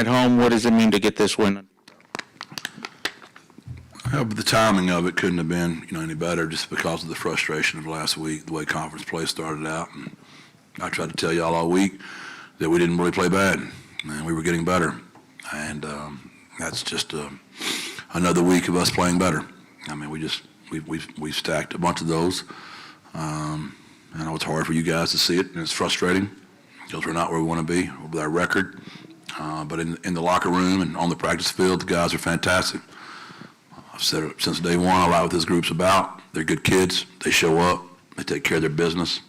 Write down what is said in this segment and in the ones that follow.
home. What does it mean to get this win? But the timing of it couldn't have been, any better just because of the frustration of last week, the way conference play started out. And I tried to tell y'all all week that we didn't really play bad, and we were getting better. And that's just another week of us playing better. I mean, we stacked a bunch of those. I know it's hard for you guys to see it, and it's frustrating because we're not where we want to be with our record. But in the locker room and on the practice field, the guys are fantastic. I've said it since day one, I like what this group's about. They're good kids. They show up. They take care of their business,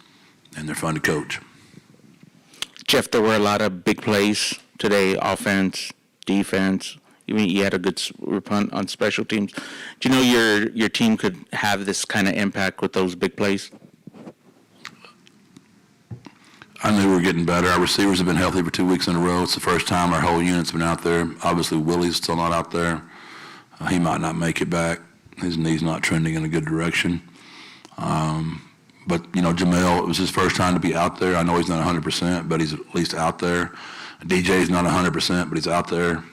and they're fun to coach. Jeff, there were a lot of big plays today, offense, defense. You had a good punt on special teams. Do you know your team could have this kind of impact with those big plays? I knew we were getting better. Our receivers have been healthy for 2 weeks in a row. It's the first time our whole unit's been out there. Obviously, Willie's still not out there. He might not make it back. His knee's not trending in a good direction. But, Jamel, it was his first time to be out there. I know he's not 100%, but he's at least out there. DJ's not 100%, but he's out there.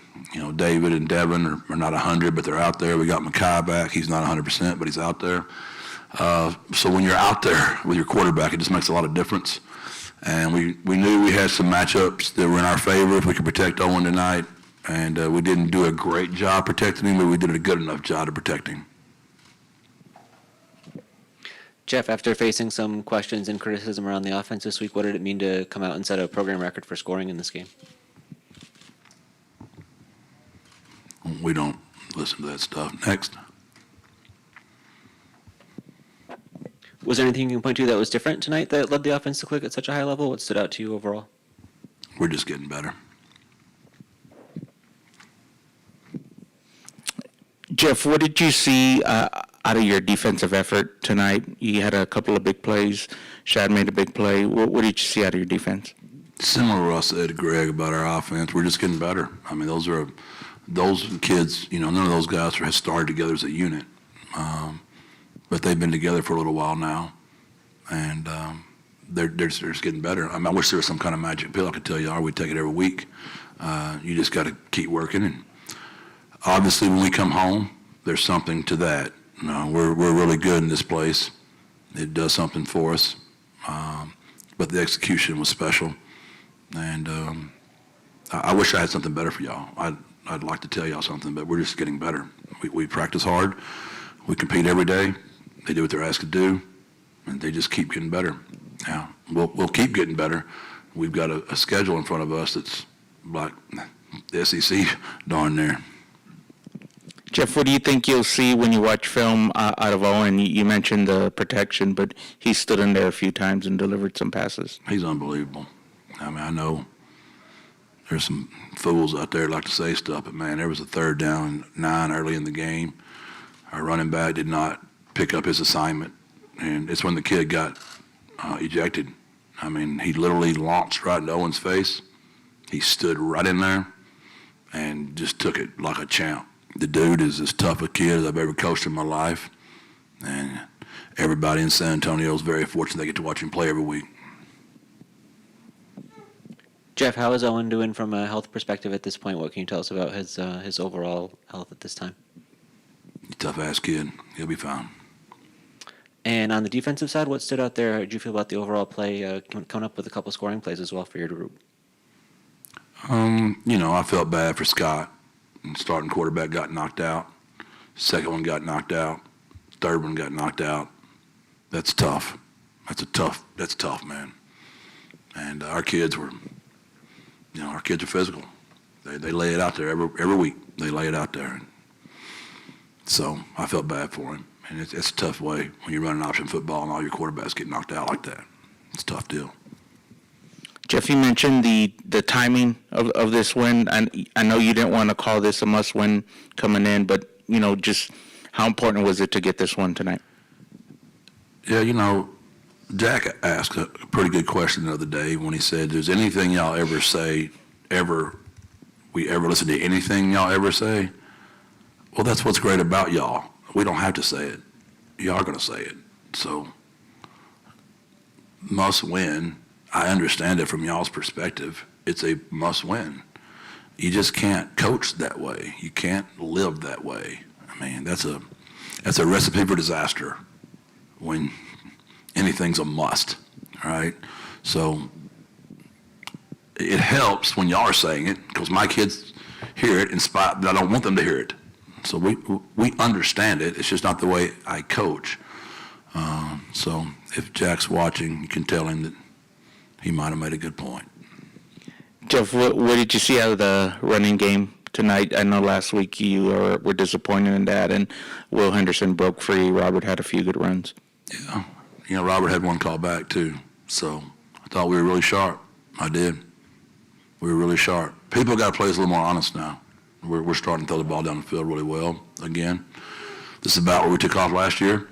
David and Devin are not 100, but they're out there. We got Makai back. He's not 100%, but he's out there. So when you're out there with your quarterback, it just makes a lot of difference. And we knew we had some matchups that were in our favor if we could protect Owen tonight. And we didn't do a great job protecting him, but we did a good enough job to protect him. Jeff, after facing some questions and criticism around the offense this week, what did it mean to come out and set a program record for scoring in this game? We don't listen to that stuff. Next. Was there anything you can point to that was different tonight that led the offense to click at such a high level? What stood out to you overall? We're just getting better. Jeff, what did you see out of your defensive effort tonight? You had a couple of big plays. Shad made a big play. What did you see out of your defense? Similar to what I said to Greg about our offense, we're just getting better. I mean, those kids, none of those guys have started together as a unit. But they've been together for a little while now, and they're just getting better. I mean, I wish there was some kind of magic pill I could tell you, we'd take it every week. You just got to keep working, and obviously when we come home, there's something to that. We're really good in this place. It does something for us, but the execution was special, and I wish I had something better for y'all. I'd like to tell y'all something, but we're just getting better. We practice hard. We compete every day. They do what they're asked to do, and they just keep getting better. Now, we'll keep getting better. We've got a schedule in front of us that's like the SEC darn near. Jeff, what do you think you'll see when you watch film out of Owen? You mentioned the protection, but he stood in there a few times and delivered some passes. He's unbelievable. I mean, I know there's some fools out there that like to say stuff, but, man, there was a 3rd down and 9 early in the game. Our running back did not pick up his assignment, and it's when the kid got ejected. I mean, he literally launched right into Owen's face. He stood right in there and just took it like a champ. The dude is as tough a kid as I've ever coached in my life, and everybody in San Antonio is very fortunate they get to watch him play every week. Jeff, how is Owen doing from a health perspective at this point? What can you tell us about his overall health at this time? Tough-ass kid. He'll be fine. And on the defensive side, what stood out there? How did you feel about the overall play, coming up with a couple scoring plays as well for your group? I felt bad for Scott. Starting quarterback got knocked out. Second one got knocked out. Third one got knocked out. That's tough. That's tough, man. And our kids are physical. They lay it out there every week. They lay it out there. So I felt bad for him. And it's a tough way when you run an option football and all your quarterbacks get knocked out like that. It's a tough deal. Jeff, you mentioned the timing of this win. And I know you didn't want to call this a must-win coming in, but, just how important was it to get this one tonight? Yeah, Jack asked a pretty good question the other day when he said, "Does anything y'all ever say, we ever listen to anything y'all ever say?" Well, that's what's great about y'all. We don't have to say it. Y'all are going to say it. So, must win. I understand it from y'all's perspective. It's a must win. you just can't coach that way. You can't live that way. I mean, that's a recipe for disaster when anything's a must, all right? So it helps when y'all are saying it because my kids hear it in spite, but I don't want them to hear it. So we understand it. It's just not the way I coach. So if Jack's watching, you can tell him that he might have made a good point. Jeff, what did you see out of the running game tonight? I know last week you were disappointed in that, and Will Henderson broke free. Robert had a few good runs. Yeah. Robert had one call back, too. So I thought we were really sharp. I did. We were really sharp. People got to play us a little more honest now. We're starting to throw the ball down the field really well again. This is about where we took off last year.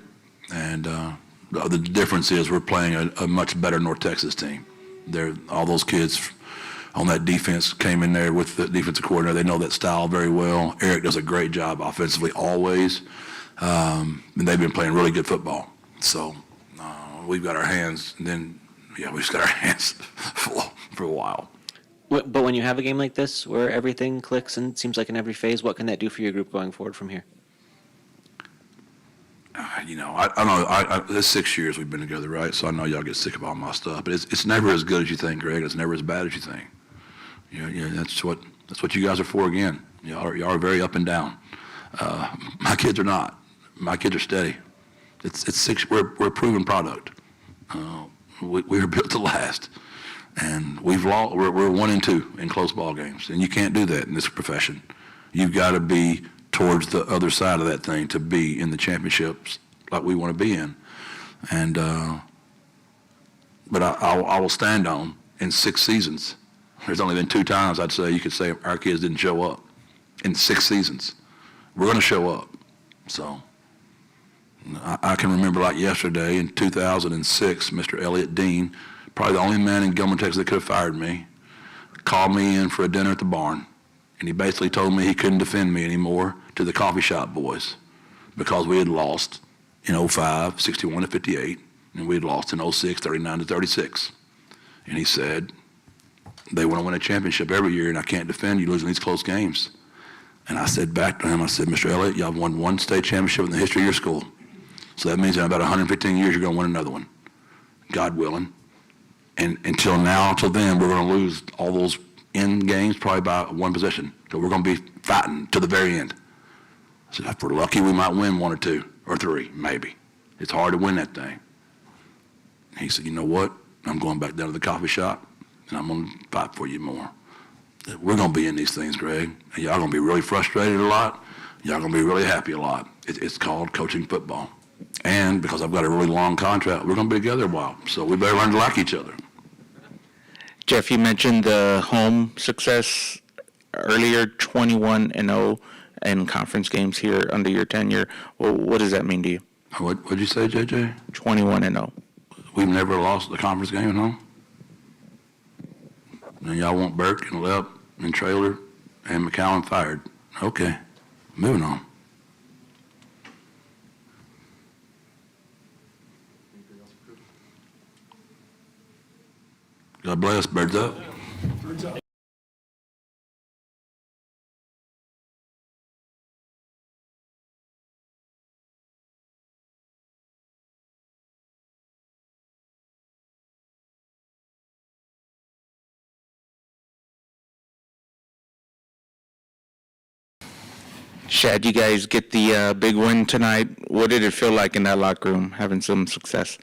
And the difference is we're playing a much better North Texas team. All those kids on that defense came in there with the defensive coordinator. They know that style very well. Eric does a great job offensively always. And they've been playing really good football. So we've got our hands, we've just got our hands full for a while. But when you have a game like this where everything clicks and it seems like in every phase, what can that do for your group going forward from here? I know. That's 6 years we've been together, right? So I know y'all get sick of all my stuff, but it's never as good as you think, Greg. It's never as bad as you think. That's what you guys are for. Again, y'all are very up and down. My kids are not. My kids are steady. It's 6. We're a proven product. We were built to last, and we're 1-2 in close ball games, and you can't do that in this profession. You've got to be towards the other side of that thing to be in the championships like we want to be in. And but I will stand on in 6 seasons. There's only been 2 times I'd say you could say our kids didn't show up in 6 seasons. We're going to show up. So I can remember like yesterday in 2006, Mr. Elliott Dean, probably the only man in Gilman, Texas that could have fired me, called me in for a dinner at the barn. And he basically told me he couldn't defend me anymore to the coffee shop boys because we had lost in 05, 61-58, and we had lost in 06, 39-36. And he said, they want to win a championship every year, and I can't defend you losing these close games. And I said back to him, I said, Mr. Elliott, y'all have won 1 state championship in the history of your school. So that means in about 115 years, you're going to win another one, God willing. And until then, we're going to lose all those end games probably by 1 possession. So we're going to be fighting to the very end. So if we're lucky, we might win 1 or 2 or 3, maybe. It's hard to win that thing. And he said, you know what? I'm going back down to the coffee shop, and I'm going to fight for you more. We're going to be in these things, Greg. And y'all going to be really frustrated a lot. Y'all going to be really happy a lot. It's called coaching football. And because I've got a really long contract, we're going to be together a while. So we better learn to like each other. Jeff, you mentioned the home success earlier, 21-0 in conference games here under your tenure. Well, what does that mean to you? What'd you say, JJ? 21-0. We've never lost the conference game at home. And y'all want Burke and Lepp and Traylor and McCowan fired. Okay, moving on. God bless. Birds up. Shad, you guys get the big win tonight. What did it feel like in that locker room, having some success?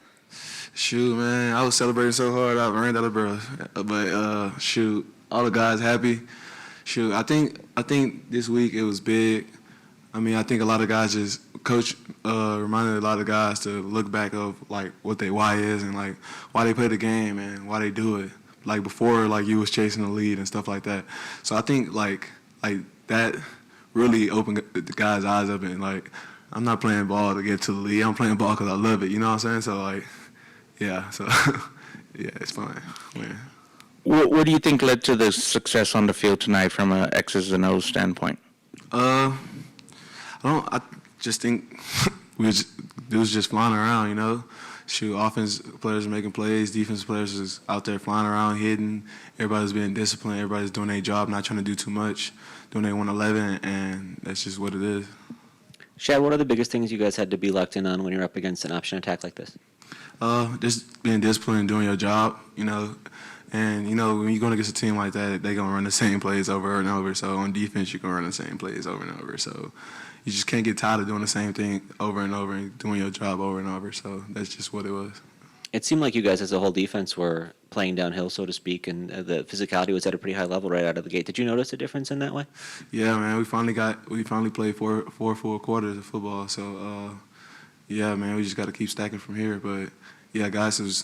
Shoot, man, I was celebrating so hard I ran out of breath. But shoot, all the guys happy. Shoot, I think this week it was big. I mean, I think a lot of guys coach reminded a lot of guys to look back of like what their why is and like why they play the game and why they do it. Like before, like you was chasing the lead and stuff like that. So I think like that really opened the guys' eyes up and like I'm not playing ball to get to the lead. I'm playing ball because I love it. You know what I'm saying? So like. Yeah, so, yeah, it's fine. Man. What do you think led to the success on the field tonight from a X's and O's standpoint? I just think it was just flying around, shoot, offense players are making plays, defense players is out there flying around, hitting. Everybody's being disciplined. Everybody's doing their job, not trying to do too much, doing their 111, and that's just what it is. Shad, what are the biggest things you guys had to be locked in on when you're up against an option attack like this? Just being disciplined and doing your job, And, when you're going against a team like that, they're going to run the same plays over and over. So on defense, you're going to run the same plays over and over. So you just can't get tired of doing the same thing over and over and doing your job over and over. So that's just what it was. It seemed like you guys as a whole defense were playing downhill, so to speak, and the physicality was at a pretty high level right out of the gate. Did you notice a difference in that way? Yeah, man, we finally played four full quarters of football. So, yeah, man, we just got to keep stacking from here. But, yeah, guys, it was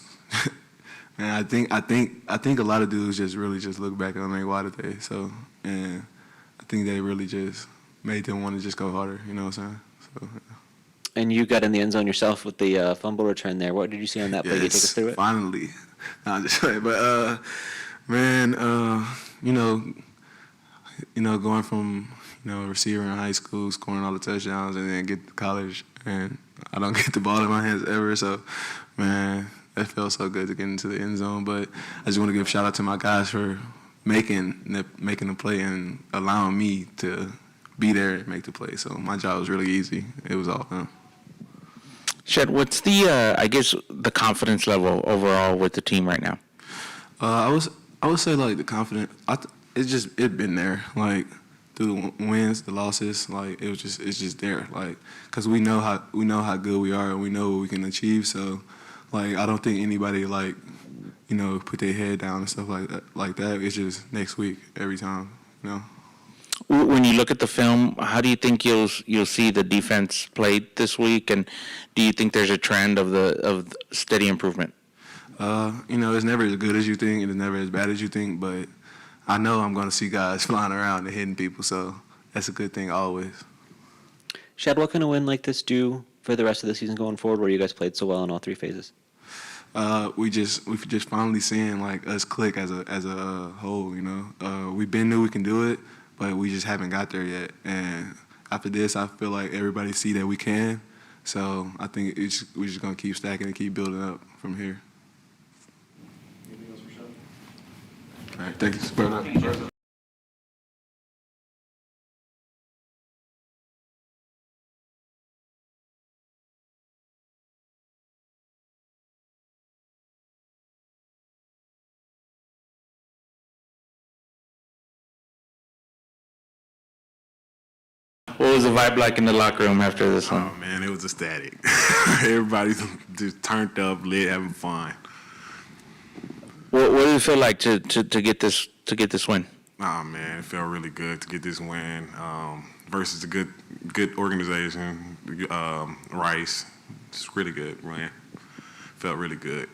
– man, I think a lot of dudes just really just look back on their why today. So, and I think they really just made them want to just go harder. You know what I'm saying? So. Yeah. And you got in the end zone yourself with the fumble return there. What did you see on that play? Can you take us through it? Finally. No, I'm just saying. But, man, going from, receiver in high school, scoring all the touchdowns, and then get to college, and I don't get the ball in my hands ever. So, man, that felt so good to get into the end zone. But I just want to give a shout out to my guys for making the play and allowing me to be there and make the play. So my job was really easy. It was all them. Shad, what's the confidence level overall with the team right now? I would say like the confidence. It's been there like through the wins, the losses. Like it's just there. Like because we know how good we are and we know what we can achieve. So like I don't think anybody like put their head down and stuff like that. It's just next week every time. When you look at the film, how do you think you'll see the defense played this week, and do you think there's a trend of steady improvement? It's never as good as you think, and it's never as bad as you think. But I know I'm going to see guys flying around and hitting people, so that's a good thing always. Shad, what can a win like this do for the rest of the season going forward, where you guys played so well in all three phases? We've just finally seeing like us click as a whole. We've been knew we can do it, but we just haven't got there yet. And after this, I feel like everybody see that we can. So I think we're just gonna keep stacking and keep building up from here. All right, thank you. What was the vibe like in the locker room after this one? Oh man, it was ecstatic. Everybody's just turned up, lit, having fun. What did it feel like to get this win? Oh man, it felt really good to get this win versus a good organization. Rice, it's really good, man. Felt really good.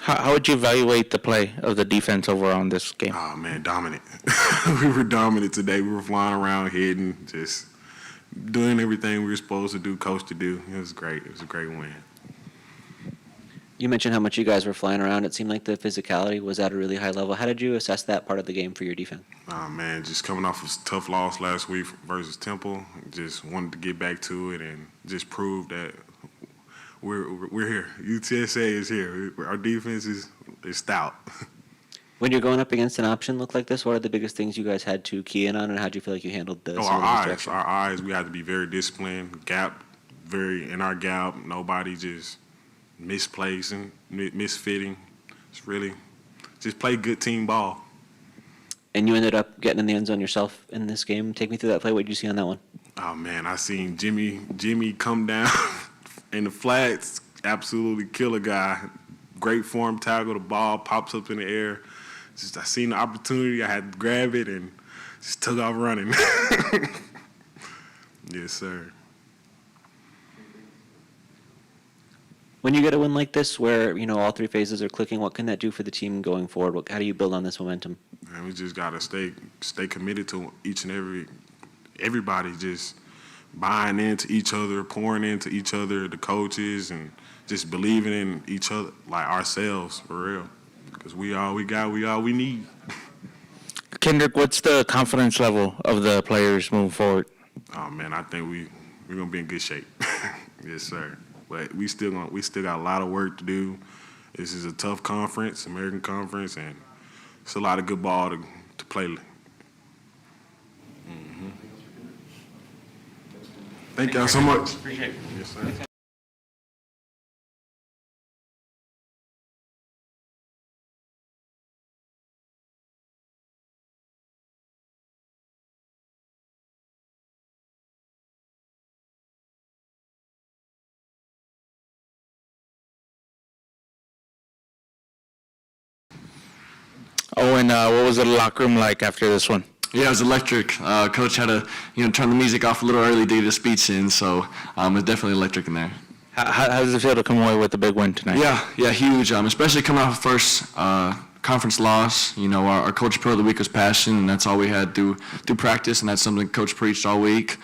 How would you evaluate the play of the defense overall in this game? Oh man, dominant. We were dominant today. We were flying around, hitting, just doing everything we were supposed to do, coach to do. It was great. It was a great win. You mentioned how much you guys were flying around. It seemed like the physicality was at a really high level. How did you assess that part of the game for your defense? Oh man, just coming off a tough loss last week versus Temple, just wanted to get back to it and just prove that we're here. UTSA is here. Our defense is stout. When you're going up against an option look like this, what are the biggest things you guys had to key in on, and how do you feel like you handled the Our eyes. We had to be very disciplined. Gap, very in our gap. Nobody just misplacing, misfitting. It's really just play good team ball. And you ended up getting in the end zone yourself in this game. Take me through that play. What did you see on that one? Oh man, I seen Jimmy come down in the flats, absolutely kill a guy. Great form tackle. The ball pops up in the air. Just I seen the opportunity. I had to grab it and just took off running. Yes, sir. When you get a win like this, where all three phases are clicking, what can that do for the team going forward? How do you build on this momentum? And we just gotta stay committed to each and everybody just buying into each other, pouring into each other, the coaches, and just believing in each other, like ourselves, for real. Because we all we need. Kendrick, what's the confidence level of the players moving forward? Oh man, I think we're gonna be in good shape. Yes, sir. but we still got a lot of work to do. This is a tough conference, American Conference, and it's a lot of good ball to play. Thank y'all so much. Appreciate it. Yes, sir. Oh, and what was the locker room like after this one? Yeah, it was electric. Coach had to, turn the music off a little early to get his speech in, so it was definitely electric in there. How does it feel to come away with the big win tonight? Yeah, huge. Especially coming off the first conference loss. Our coach pro of the week was passion, and that's all we had through practice, and that's something Coach preached all week.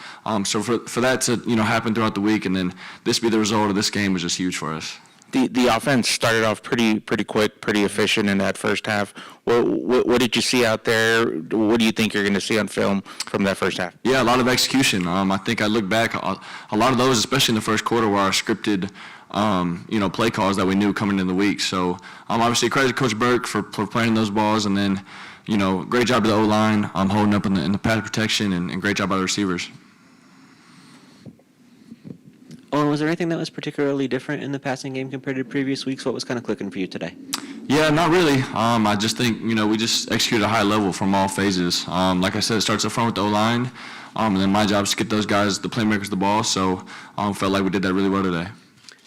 So for that to happen throughout the week, and then this be the result of this game was just huge for us. The offense started off pretty quick, pretty efficient in that first half. What did you see out there? What do you think you're going to see on film from that first half? Yeah, a lot of execution. I think I look back, a lot of those, especially in the first quarter, were our scripted, play calls that we knew coming in the week. So obviously credit to Coach Burke for playing those balls, and then great job to the O-line holding up in the pass protection, and great job by the receivers. Oh, and was there anything that was particularly different in the passing game compared to previous weeks? What was kind of clicking for you today? Yeah, not really. I just think, we just executed at a high level from all phases. Like I said, it starts up front with the O-line, and then my job is to get those guys, the playmakers, the ball. So felt like we did that really well today.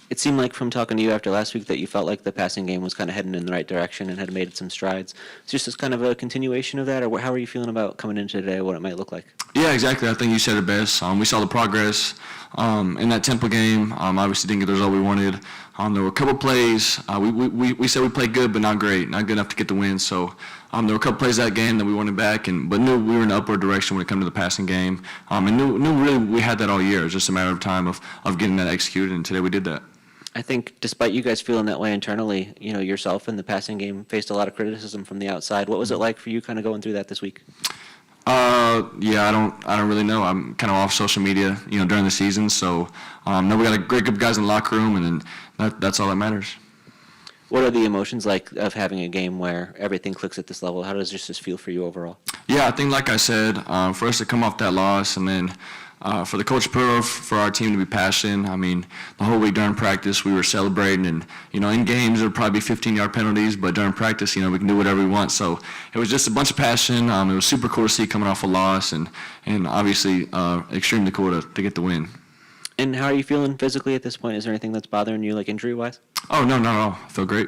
It seemed like from talking to you after last week that you felt like the passing game was kind of heading in the right direction and had made some strides. It's just as kind of a continuation of that, or how are you feeling about coming into today, what it might look like? Yeah, exactly. I think you said it best. We saw the progress in that Temple game. Obviously didn't get the result we wanted. There were a couple plays. We said we played good, but not great, not good enough to get the win. So there were a couple plays that game that we wanted back, but knew we were in the upward direction when it came to the passing game. And knew really we had that all year. It was just a matter of time of getting that executed, and today we did that. I think despite you guys feeling that way internally, yourself and the passing game faced a lot of criticism from the outside. What was it like for you kind of going through that this week? Yeah, I don't really know. I'm kind of off social media, during the season. So, no, we got a great group of guys in the locker room, and that's all that matters. What are the emotions like of having a game where everything clicks at this level? How does this feel for you overall? Yeah, I think like I said, for us to come off that loss, and then for the coach pro, for our team to be passionate. I mean, the whole week during practice we were celebrating, and in games there would probably be 15-yard penalties, but during practice, we can do whatever we want. So it was just a bunch of passion. It was super cool to see coming off a loss, and obviously extremely cool to get the win. And how are you feeling physically at this point? Is there anything that's bothering you, like injury-wise? Oh, no, not at all. I feel great.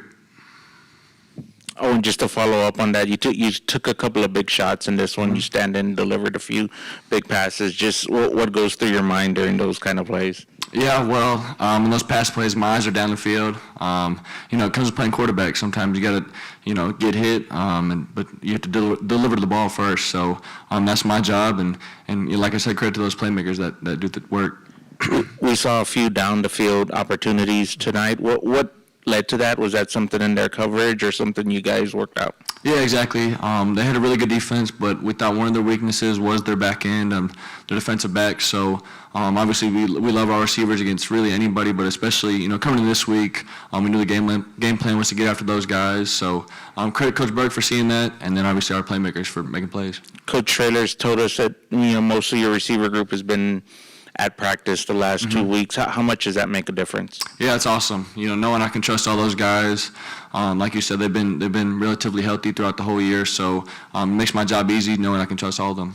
Oh, and just to follow up on that, you took a couple of big shots in this one. You stand in, delivered a few big passes. Just what goes through your mind during those kind of plays? Yeah, well, in those pass plays, my eyes are down the field. It comes to playing quarterback. Sometimes you got to, get hit, but you have to deliver the ball first. So that's my job, and like I said, credit to those playmakers that do the work. We saw a few down the field opportunities tonight. What led to that? Was that something in their coverage or something you guys worked out? Yeah, exactly. They had a really good defense, but we thought one of their weaknesses was their back end, their defensive back. So obviously we love our receivers against really anybody, but especially coming in this week, we knew the game plan was to get after those guys. So credit Coach Berg for seeing that, and then obviously our playmakers for making plays. Coach Traylor's told us that most of your receiver group has been at practice the last 2 weeks. How much does that make a difference? Yeah, it's awesome. Knowing I can trust all those guys. Like you said, they've been relatively healthy throughout the whole year, so it makes my job easy knowing I can trust all of them.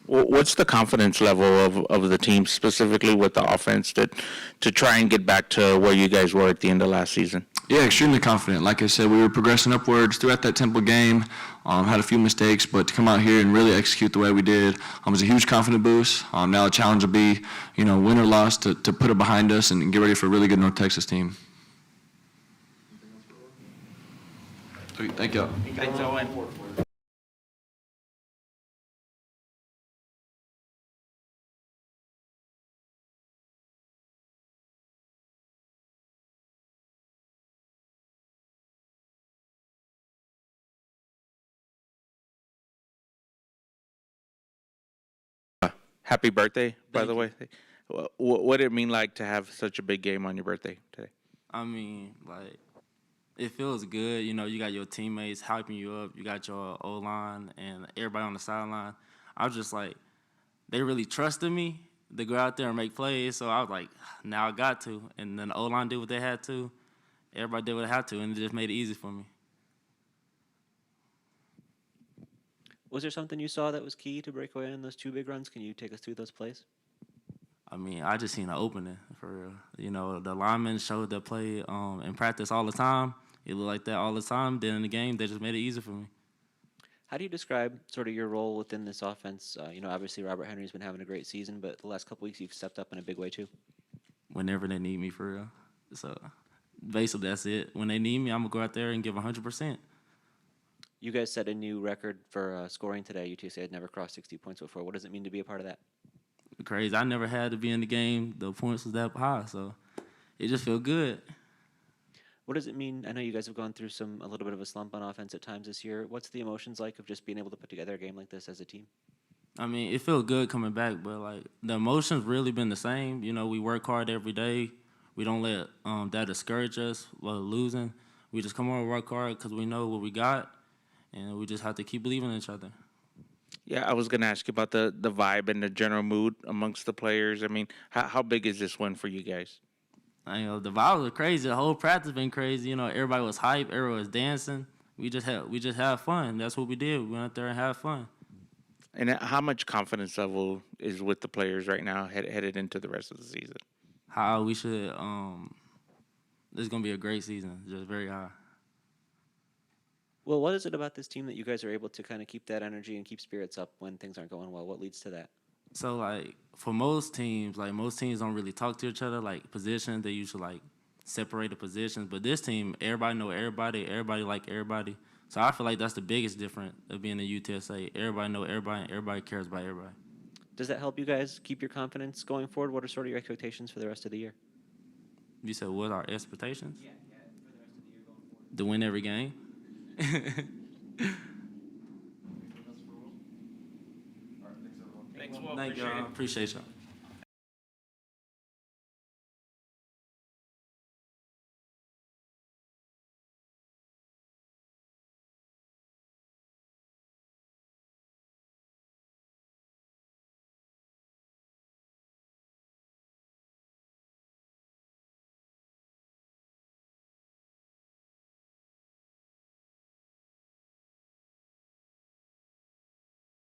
What's the confidence level of the team, specifically with the offense, to try and get back to where you guys were at the end of last season? Yeah, extremely confident. Like I said, we were progressing upwards throughout that Temple game. Had a few mistakes, but to come out here and really execute the way we did was a huge confidence boost. Now the challenge will be, win or loss, to put it behind us and get ready for a really good North Texas team. Thank you. Thanks, Owen. Happy birthday, by the way. What did it mean like to have such a big game on your birthday today? I mean, like, it feels good. You know, you got your teammates hyping you up. You got your O-line and everybody on the sideline. I was just like, they really trusted me to go out there and make plays. So I was like, now I got to. And then the O-line did what they had to. Everybody did what they had to, and it just made it easy for me. Was there something you saw that was key to break away in those two big runs? Can you take us through those plays? I mean, I just seen an opening for real. You know, the linemen showed their play in practice all the time. It looked like that all the time. Then in the game, they just made it easy for me. How do you describe sort of your role within this offense? You know, obviously Robert Henry's been having a great season, but the last couple weeks you've stepped up in a big way too. Whenever they need me for real. So basically, that's it. When they need me, I'm gonna go out there and give 100%. You guys set a new record for scoring today. UTSA had never crossed 60 points before. What does it mean to be a part of that? Crazy. I never had to be in the game. The points was that high, so it just felt good. What does it mean? I know you guys have gone through a little bit of a slump on offense at times this year. What's the emotions like of just being able to put together a game like this as a team? I mean, it felt good coming back, but like the emotions really been the same. You know, we work hard every day. We don't let that discourage us while losing. We just come on and work hard because we know what we got, and we just have to keep believing in each other. Yeah, I was going to ask you about the vibe and the general mood amongst the players. I mean, how big is this win for you guys? You know, the vibe was crazy. The whole practice been crazy. You know, everybody was hype. Everybody was dancing. We just had fun. That's what we did. We went out there and had fun. And how much confidence level is with the players right now headed into the rest of the season? How we should. This is gonna be a great season. Just very high. Well, what is it about this team that you guys are able to kind of keep that energy and keep spirits up when things aren't going well? What leads to that? So like for most teams don't really talk to each other. Like positions, they usually like separate the positions. But this team, everybody know everybody. Everybody like everybody. So I feel like that's the biggest difference of being in UTSA. Everybody know everybody, and everybody cares about everybody. Does that help you guys keep your confidence going forward? What are sort of your expectations for the rest of the year? You said what are our expectations? Yeah, for the rest of the year going forward. To win every game. Thanks, Will. Thank y'all. Appreciate y'all.